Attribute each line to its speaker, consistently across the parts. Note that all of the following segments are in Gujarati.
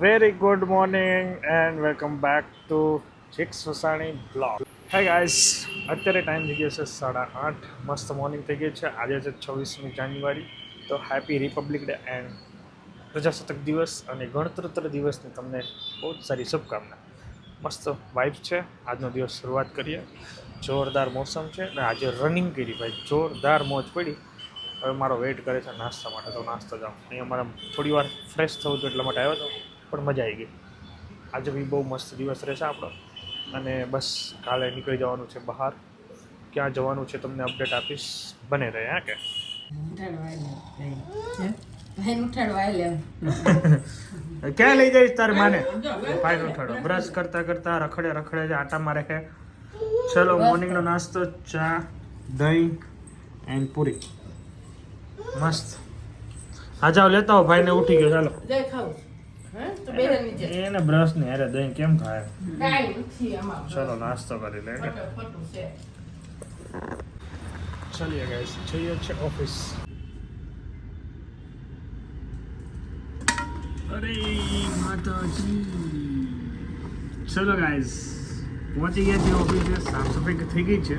Speaker 1: Very good morning and welcome back to Chicks Vasani Vlog. Hi guys, અત્યારે ટાઈમ થઈ ગયો છે 8:30. મસ્ત મોર્નિંગ થઈ ગઈ છે. આજે છે 26મી જાન્યુઆરી. તો હેપી રિપબ્લિક ડે એન્ડ પ્રજાસત્તાક દિવસ અને ગણતંત્ર દિવસની તમને બહુ જ સારી શુભકામના. મસ્ત વાઇબ્સ છે. આજનો દિવસ શરૂઆત કરીએ. જોરદાર મોસમ છે અને આજે રનિંગ કરી ભાઈ, જોરદાર મોજ પડી. હવે મારો વેઇટ કરે છે નાસ્તા માટે, તો નાસ્તો જાઉં. અહીંયા મારે થોડી વાર ફ્રેશ થવું હતું એટલા માટે આવ્યો હતો, પણ મજા આવી ગઈ. આજે બી બહુ મસ્ત દિવસ રહેશે આપણો અને બસ કાલે નીકળી જવાનું છે બહાર. ક્યાં જવાનું છે તમને અપડેટ આપીશ, બને રહે. હા કે ક્યાં લઈ જઈશ તારે માને? ફાઇન ઉઠાડો. બ્રશ કરતા કરતા રખડે છે, આટા મારે છે. ચલો મોર્નિંગનો નાસ્તો, ચા, દહીં એન્ડ પૂરી. મસ્ત. હા જાઓ લેતા હો, ભાઈને ઉઠી ગયો. ચાલો એને બ્રશ ને અરે દહીં કેમ ખાય? ચલો નાસ્તો કરી લે. ચલીએ ગાઈસ, જઈએ છે ઓફિસ. અરે માતાજી. ચલો ગાઈસ પહોંચી ગયા છીએ ઓફિસે. સાફ સફાઈ થઈ ગઈ છે,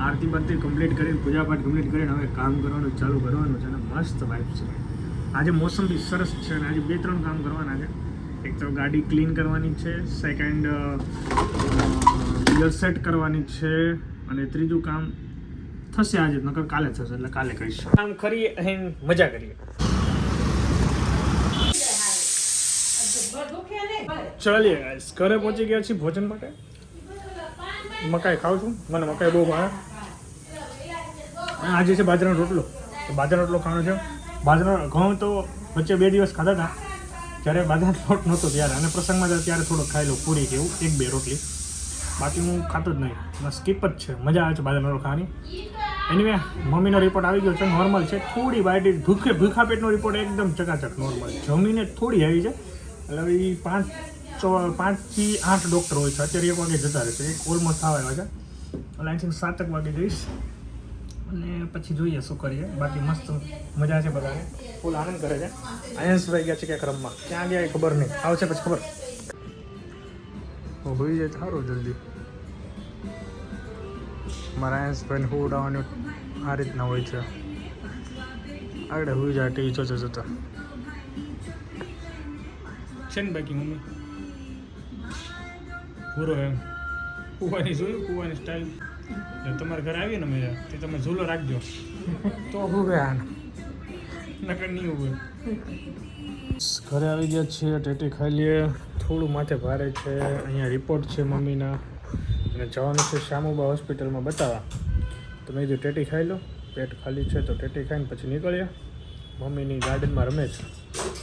Speaker 1: આરતી બારતી કમ્પ્લીટ કરીને, પૂજા પાઠ કમ્પ્લીટ કરીને હવે કામ કરવાનું ચાલુ કરવાનું છે. અને મસ્ત વાઇબ છે. આજે મોસમ બી સરસ છે અને આજે 2-3 કામ કરવાના છે. એક તો ગાડી ક્લીન કરવાની છે, સેકન્ડ ગિયર સેટ કરવાની છે અને ત્રીજું કામ થશે આજે, નકર કાલે થશે, એટલે કાલે કરીશ. કામ કરીએ અને મજા કરીએ. ચાલીએ ગાઈસ, ઘરે પહોંચી ગયા છીએ ભોજન માટે. મકાઈ ખાઉં છું, મને મકાઈ બહુ ભાવે. આજે છે બાજરાનો રોટલો. બાજરાનો રોટલો ખાવાનો છે. બાજરાનો ઘઉં તો વચ્ચે 2 દિવસ ખાધા હતા, જ્યારે બાજરાનો લોટ નહોતો ત્યારે, અને પ્રસંગમાં હતા ત્યારે થોડો ખાઈ લો, પૂરી કે એવું 1-2 રોટલી. બાકી હું ખાતો જ નહીં, સ્કીપ જ છે. મજા આવે છે બાજરાનો રોટલો ખાવાની. એનીવે મમ્મીનો રિપોર્ટ આવી ગયો છે, નોર્મલ છે. થોડી વાઈટ ભૂખા પેટનો રિપોર્ટ એકદમ ચકાચક નોર્મલ. જમીને થોડી આવી છે, એટલે હવે 5 થી 8 ડૉક્ટર હોય છે. અત્યારે 1 વાગે જતા રહેશે, એક ઓલમોસ્ટ આવ્યા છે. એટલે અહીંથી 7 વાગે જઈશ અને પછી જોઈએ શું કરીએ. બાકી મસ્ત મજા છે, બધાને ફૂલ આનંદ કરે છે. આયન્સભાઈ ગયા છે ક્યાંક રમવા, ક્યાં ગયા એ ખબર નહીં, આવશે પછી ખબર. હોઈ જાય સારું જલ્દી. મારા આયન્સભાઈને હું ઉડાવવાનું આ રીતના હોય છે. આગળ હોઈ જાય ટીવી જોતા છે ને. બાકી મમ્મી પૂરો એમ કૂવાની જોયું, કૂવાની સ્ટાઇલ. તમારા ઘરે આવીએ ને મેં તે તમે ઝૂલો રાખજો તો હું ગયા નકર નહીં હોય. ઘરે આવી ગયા છીએ, ટેટી ખાઈ લઈએ. થોડું માથે ભારે છે. અહીંયા રિપોર્ટ છે મમ્મીના અને જવાનું છે શ્યામુબા હોસ્પિટલમાં બતાવવા. તો મેં કીધું ટેટી ખાઈ લો, પેટ ખાલી છે તો ટેટી ખાઈને પછી નીકળીએ. મમ્મીની ગાર્ડનમાં રમે છે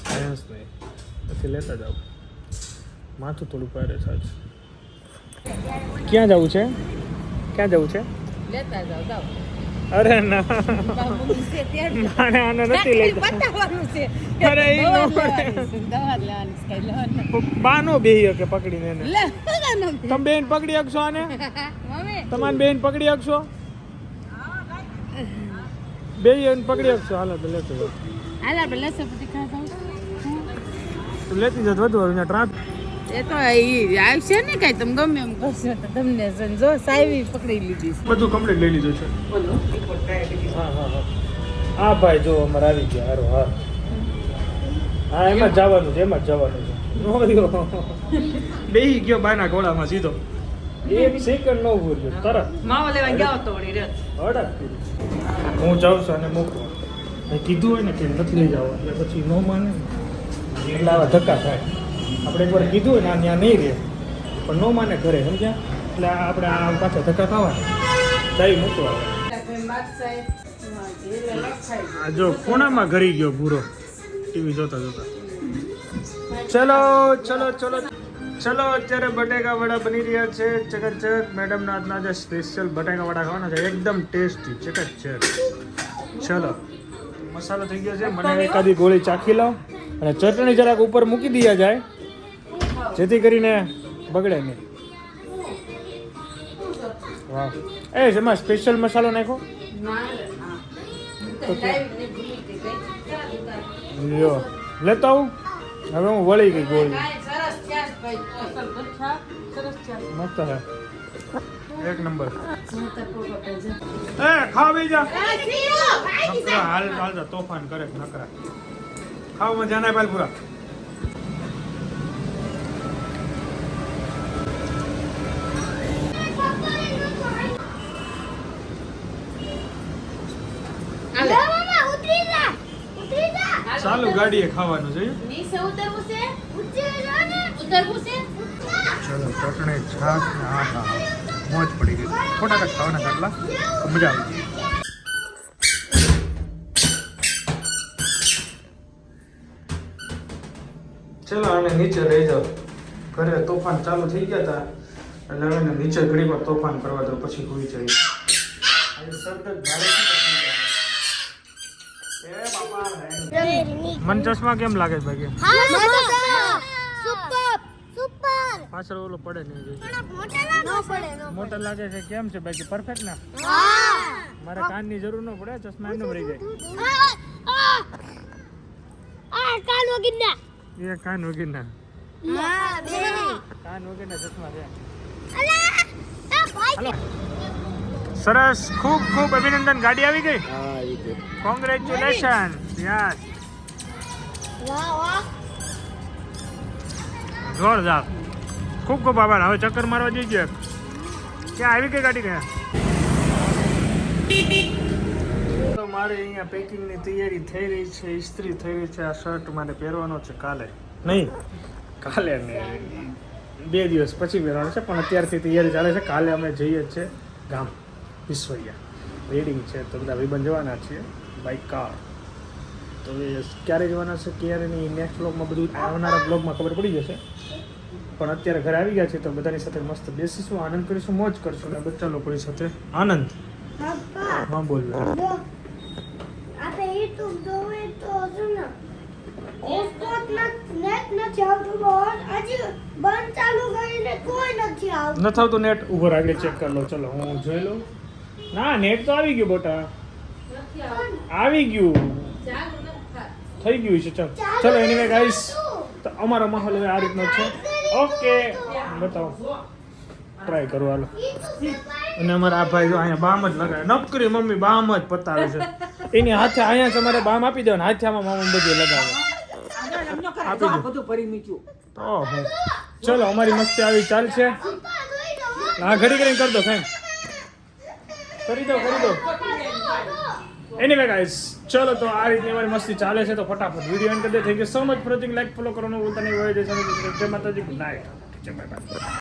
Speaker 1: સાયન્સ નહીં, પછી લેતા જાઓ. માથું થોડું ભારે છે આજ. ક્યાં જવું છે? ક્યાં જવું છે?
Speaker 2: લેતા જાવ.
Speaker 1: અરે ના, આને નથી લેતા. અરે બાનો બેહી કે પકડીને એને. તમે બેન પકડી શકશો આને? તમારી બેન પકડી શકશો? બેન પકડી શકશો? હાલો તો લેતો જાઓ. લેતી જત વધુ ટ્રાફિક.
Speaker 2: એ તો આવશે ને કઈ, તમે ગમે એમ કરશો તો તમને જો સાહેબી પકડી લીધી.
Speaker 1: બધું કમ્પ્લીટ લઈ લીધું છે. હા ભાઈ જો અમારે આવી ગયા. હારો હા હા, એમાં જ જવાનું છે, એમાં જ જવાનું છે. બેહી ગયો બાયના ઘોડામાં સીધો. 1 સેકન્ડ નો ભૂલ્યો, તરત
Speaker 2: માવો લેવા ગયો તો વળી રત
Speaker 1: હડક. હું જાઉં છું અને મોકલું. કીધું હોય ને કે નથી લઈ જવા, એટલે પછી ન માને, એટલે આવા ધક્કા થાય. આપણે એકવાર કીધું હોય ને ત્યાં નહીં રહે, પણ ન માને ઘરે, સમજ્યા? એટલે આપણે આ પાછા ધક્કા ખાવાના દહીં મૂકવા. આ જો કોણામાં ઘરી ગયો પૂરો ટીવી જોતા જોતા. ચલો ચલો ચલો ચલો, અત્યારે બટેકા વડા બની રહ્યા છે ચકચક. મેડમના આજના જે સ્પેશિયલ બટેકા વડા ખાવાના છે, એકદમ ટેસ્ટી ચકચક. ચલો મસાલો થઈ ગયો છે. મને એકાદી ગોળી ચાખી લો અને ચટણી જરાક ઉપર મૂકી દઈએ જાય, જેથી કરીને બગડે નહીં. વાહ, એ એમાં સ્પેશિયલ મસાલો નાખો. લ્યો લેતા આવું. હવે હું વળી ગઈ ગોળી
Speaker 2: સરસ થયા છે ભાઈ અસલ ગઠ્ઠા સરસ થયા
Speaker 1: મસ્ત હે એક નંબર
Speaker 2: છે પોપા પેજે
Speaker 1: એ ખાવી જા
Speaker 2: ભાઈ
Speaker 1: નકરા હાલ જા તોફાન કરે નકરા ખાવ મજા ના પાલ પૂરા ચાલુ ગાડીએ ખાવાનું જોઈએ
Speaker 2: નીચે ઉતરવું છે ઉતરવું છે
Speaker 1: ચલો ચટણી છાશ ને હા હા મોજ પડી ગઈ ખોટા કટ ખાવાના કેટલા મજા આવી ચલો અને નીચે રહી જાઓ ઘરે તોફાન ચાલુ થઈ ગયા હતા એટલે હવે એને નીચે ઘડી પર તોફાન કરવા દો પછી હોઈ જાય મન ચશ્મા કેમ લાગે ભાઈ પાછળ ઓલો પડે નહીં મોટા લાગે છે કેમ છે બાકી પરફેક્ટ ના મારે કાનની જરૂર ન પડે ચશ્મા એમને રહી જાય એ કાન વગરના કાન વગરના ચશ્મા છે હાલો સરસ ખૂબ ખૂબ અભિનંદન ગાડી આવી ગઈ કોંગ્રેચ્યુલેશન યસ જોરદાર ખૂબ ખૂબ આભાર હવે ચક્કર મારવા જઈએ ક્યાં આવી ગઈ ગાડી ક્યાં તો મારે અહીંયા પેકિંગની તૈયારી થઈ રહી છે ઇસ્ત્રી થઈ રહી છે આ શર્ટ મારે પહેરવાનો છે કાલે નહીં કાલે નહીં 2 દિવસ પછી પહેરવાનો છે પણ અત્યારથી તૈયારી ચાલે છે કાલે અમે જઈએ જ છે ગામ વિશ્વૈયા વેડિંગ છે તો બધા ભાઈબંધ જવાના છીએ બાય કાર તો એ ક્યારે જવાના છે ક્યારે નહીં નેક્સ્ટ બ્લોગમાં બધું આવનારા બ્લોગમાં ખબર પડી જશે પણ અત્યારે ઘરે આવી ગયા છે તો બધાની સાથે મસ્ત બેસીશું આનંદ કરીશું મોજ કરશું અને બધા લોકોની સાથે આનંદ હા બોલ નથી આવતું નેટ ઉભો આગળ ચેક કરી લો ચલો હું જોઈ લઉં ના નેટ તો આવી ગયું બેટા આવી ગયું થઈ ગયું છે ચાલ ચલો એનીવે ગાઈસ તો અમારો માહોલ હવે આ રીતનો છે ઓકે બતાવો ટ્રાય કરો હાલો અને અમારા આ ભાઈ જો અહીંયા બામ જ લગાવે નકરી મમ્મી બામ જ પતાવે છે એની હાથે અહીંયા છે અમારે બામ આપી દેવાનું હાથે આમાં મામા બધું લગાવે આપી દો
Speaker 2: બધું ભરી મૂક્યું
Speaker 1: ઓહો ચલો અમારી મસ્તી આવી ચાલશે હા ઘડી કરીને કરી દો ફેન કરી દો એનીવે ગાઈસ ચલો તો આ રીતની અમારી મસ્તી ચાલે છે તો ફટાફટ વિડીયો એન્ડ કરી દે thank you so much for watching like follow કરવાનું ભૂલતા નહીં હોય જય માતાજી ગુડ નાઇટ જય બાય બાય